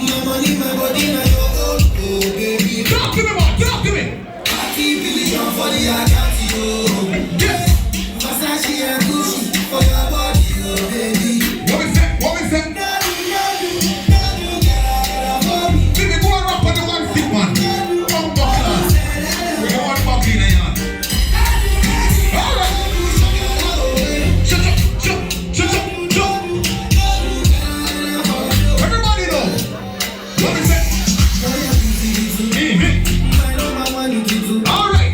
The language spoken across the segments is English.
My money, my body, now your own. Oh, baby. Talk to me, man. Talk to me. I keep billion for the account, yo. Yes. Versace and Gucci for your body, oh, baby. What we say? What we say? See me go and rap on the one stick one. Come back, we got one back in here. All right. Shut up, shut up, shut up, shut up. Everybody know. What we say? All right.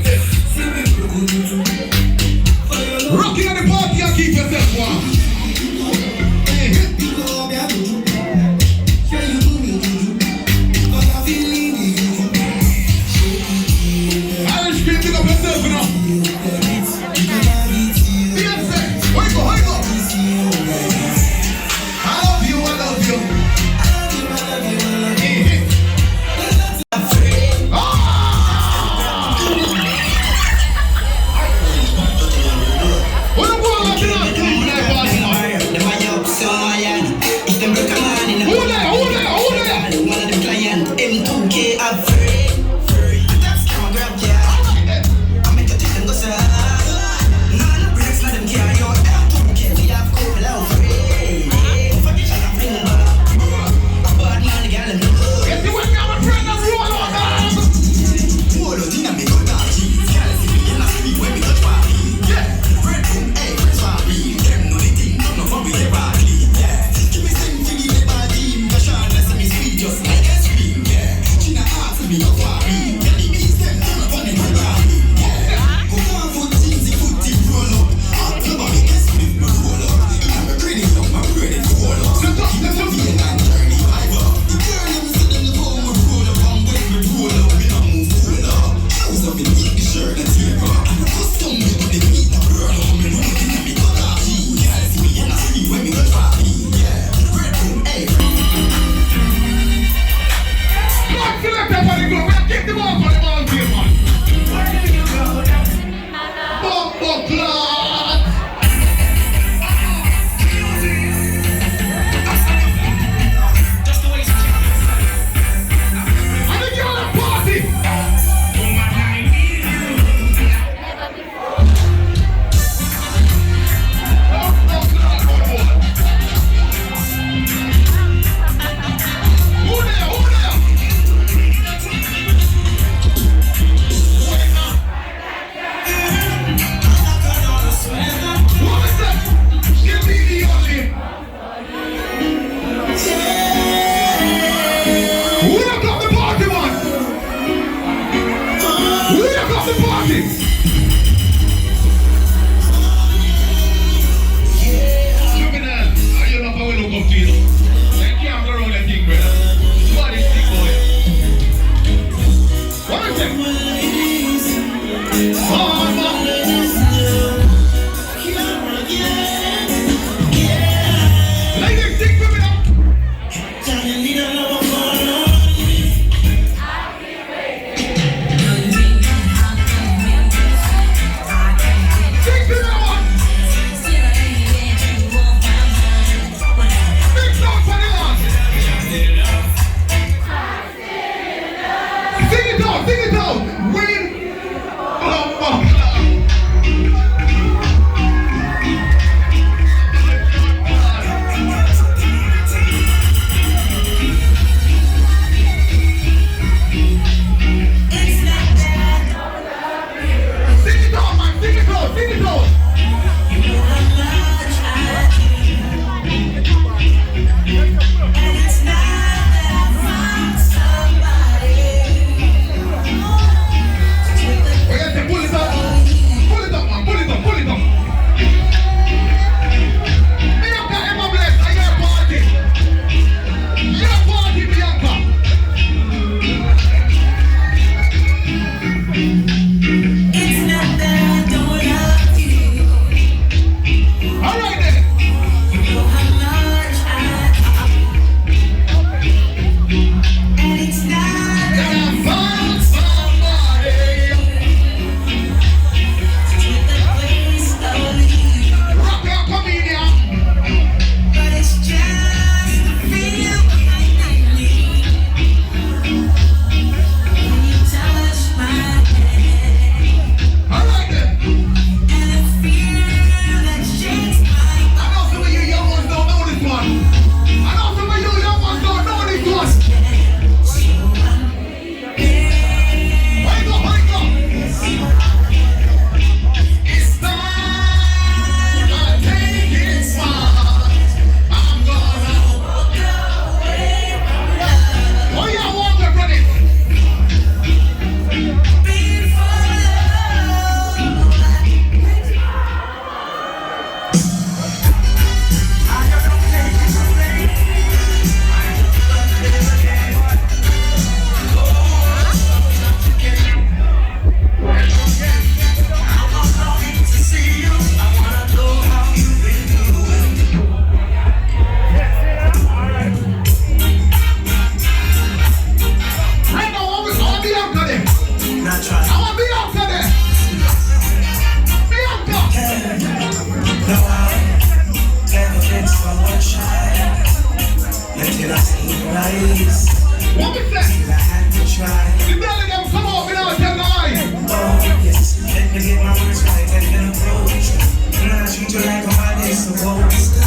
twice. What we say? I had to try. The belly them come out without telling the lie. Oh, yes. Let me get my words right and then approach. And I treat you like a man is supposed to.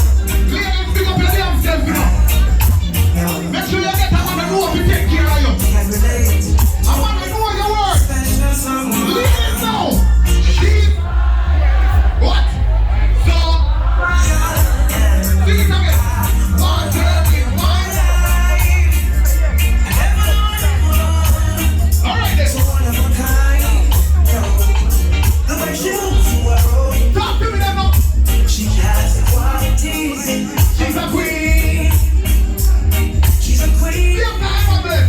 Ladies, pick up your damn self, you know. Make sure you get a man who will take care of you. Can relate. I want to know your word. Special someone. Ladies now. She's what? So sing it again. One, two, three, one. All right then. One of a kind. The way she moves to her own. Talk to me then now. She has the qualities. She's a queen. She's a queen. Give time on this.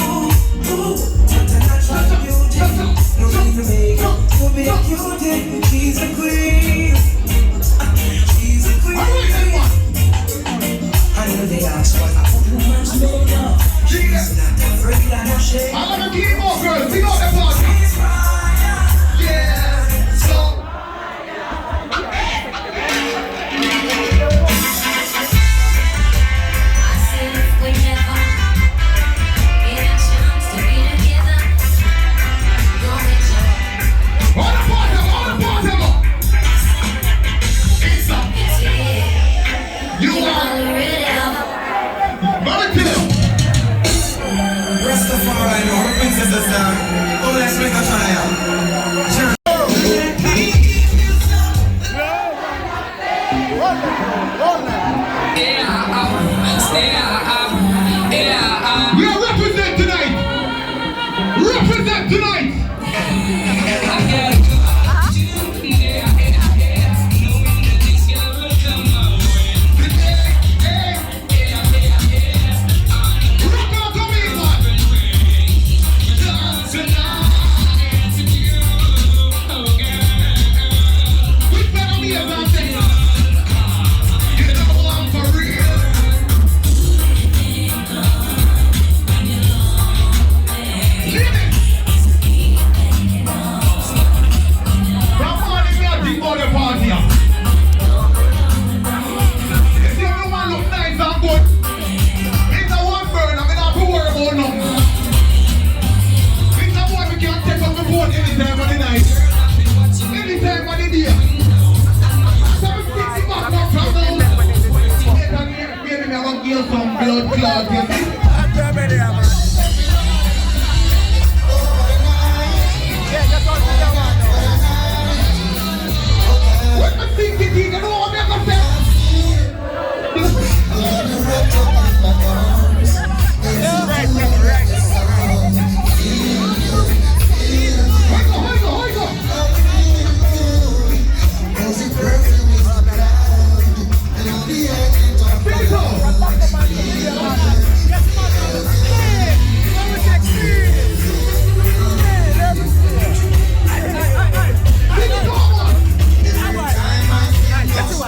Ooh, ooh. What a natural beauty. No need to make to be a cutie. She's a queen. She's a queen. All right then one. I know they ask what a woman's made of. She's not afraid of no shame. I'm gonna keep more girls. We know the party. She's fire. Yeah. So. All the party, all the party, go. It's up. You are very clear. Rastafari, no princess is down. Oh, let's make a fire. We are represent tonight. Represent tonight. Rock out to me, man. We better be about this. You know I'm for real. Live it. From morning we are deep on the party. If you ever want to look nice and good, it's a one burn. I'm not to worry about nothing. It's a boy we can take up the boat anytime of the night. Anytime of the day. So we fix it back up from now. Maybe me have to give some blood clot, you see? What the thing did he know what I'm gonna say? Hold on. Finish off. Finish off.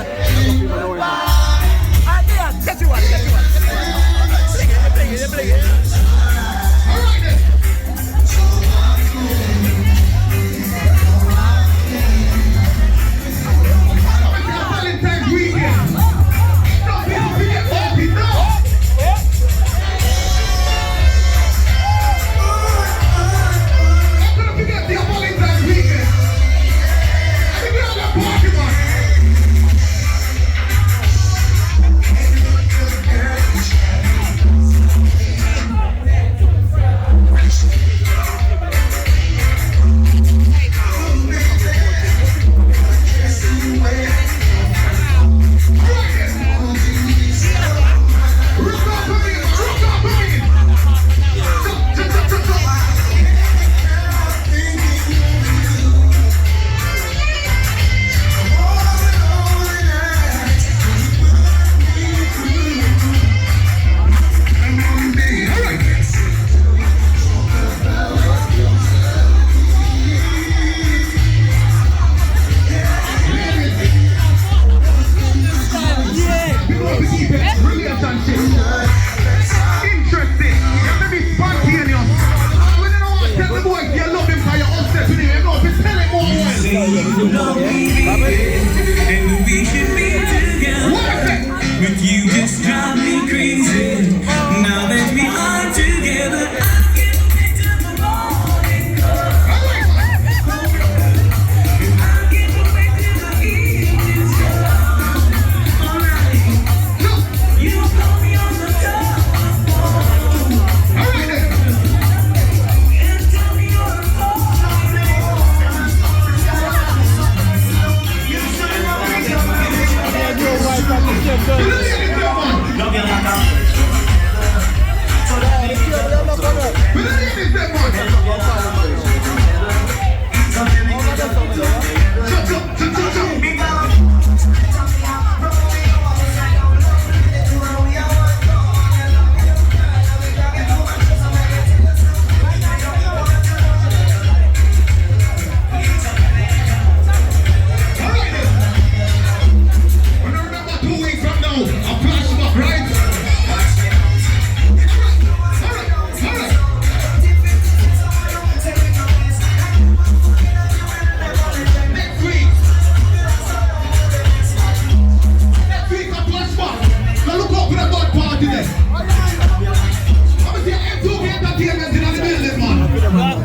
I'm see M2K Entertainment in the building, man.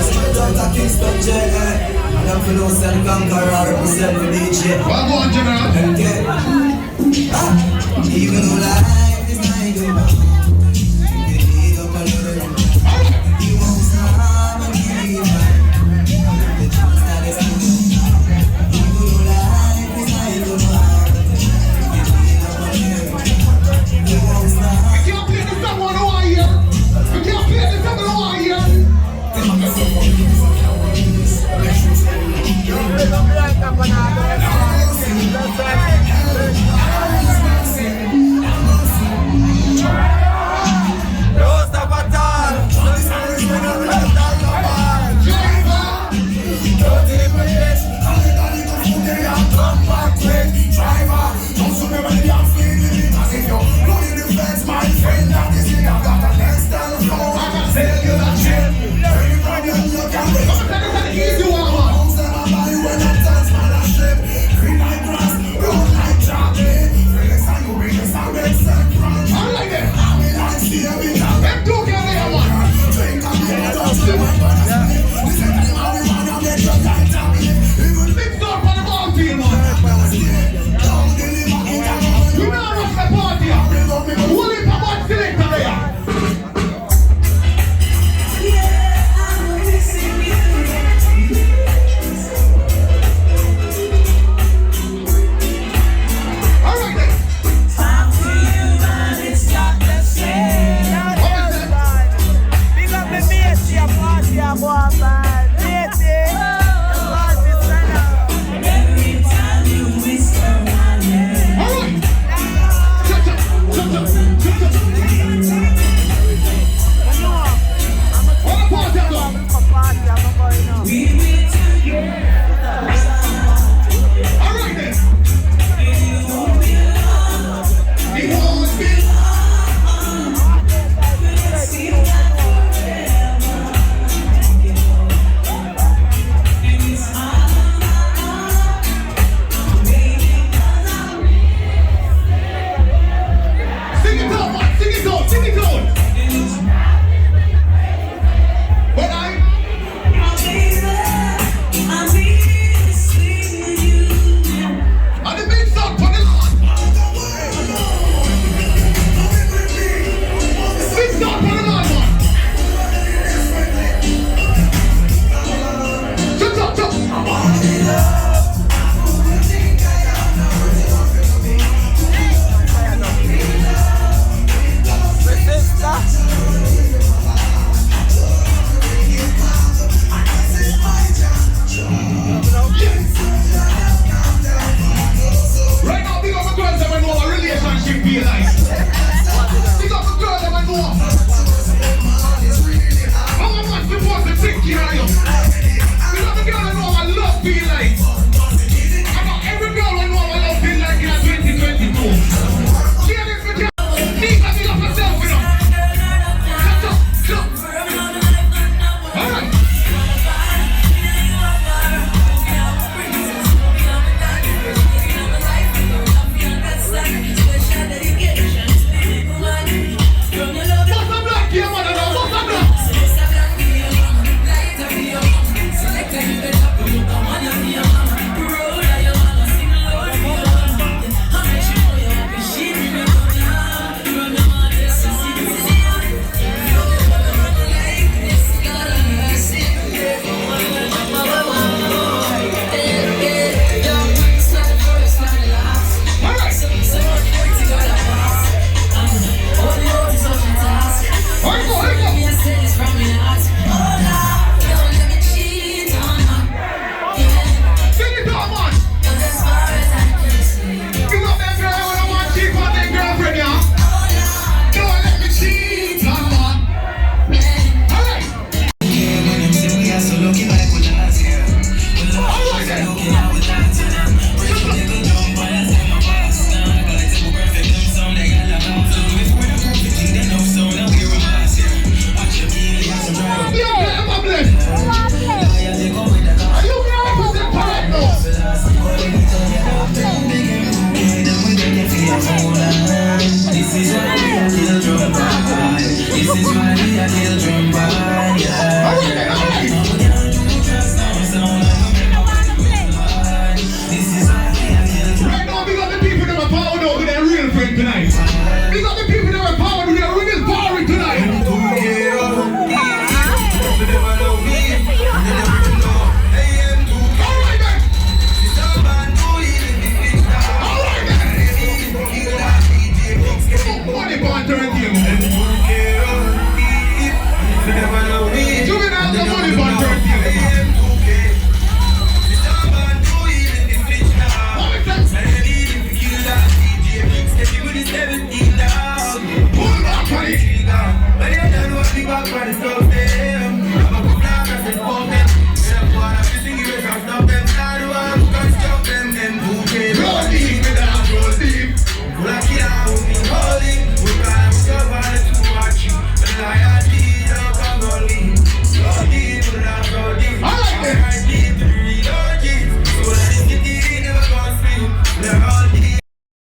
Straight out of Kingston, J.A. I'm for no sell conqueror, represent for DJ. Well, go on, General. Okay. Even though life is not good, you need up a little. You won't stop and give up. The truth that is true. Even though life is not good, you need up a little. You won't stop. We can't play this song on the wire. We can't play this song on the wire.